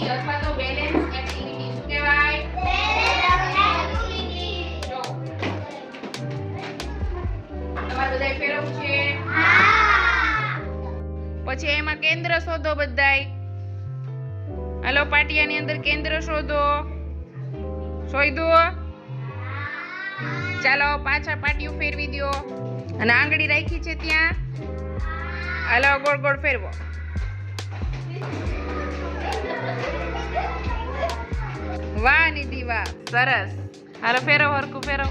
Activity અથવા તો balance activity શું કહેવાય? જો તમારે બધાય ફેરવવું છે? પછી એમાં કેન્દ્ર શોધો બધાય. હાલો પાટિયાની અંદર કેન્દ્ર શોધો. શોધો. ચાલો પાછા પાટિયું ફેરવી દો અને આંગળી રાખી છે ત્યાં. હાલો ગોળ ગોળ ફેરવો. વાહ નિધિ વાહ, સરસ. હાલો ફેરવો, હરખું ફેરવો.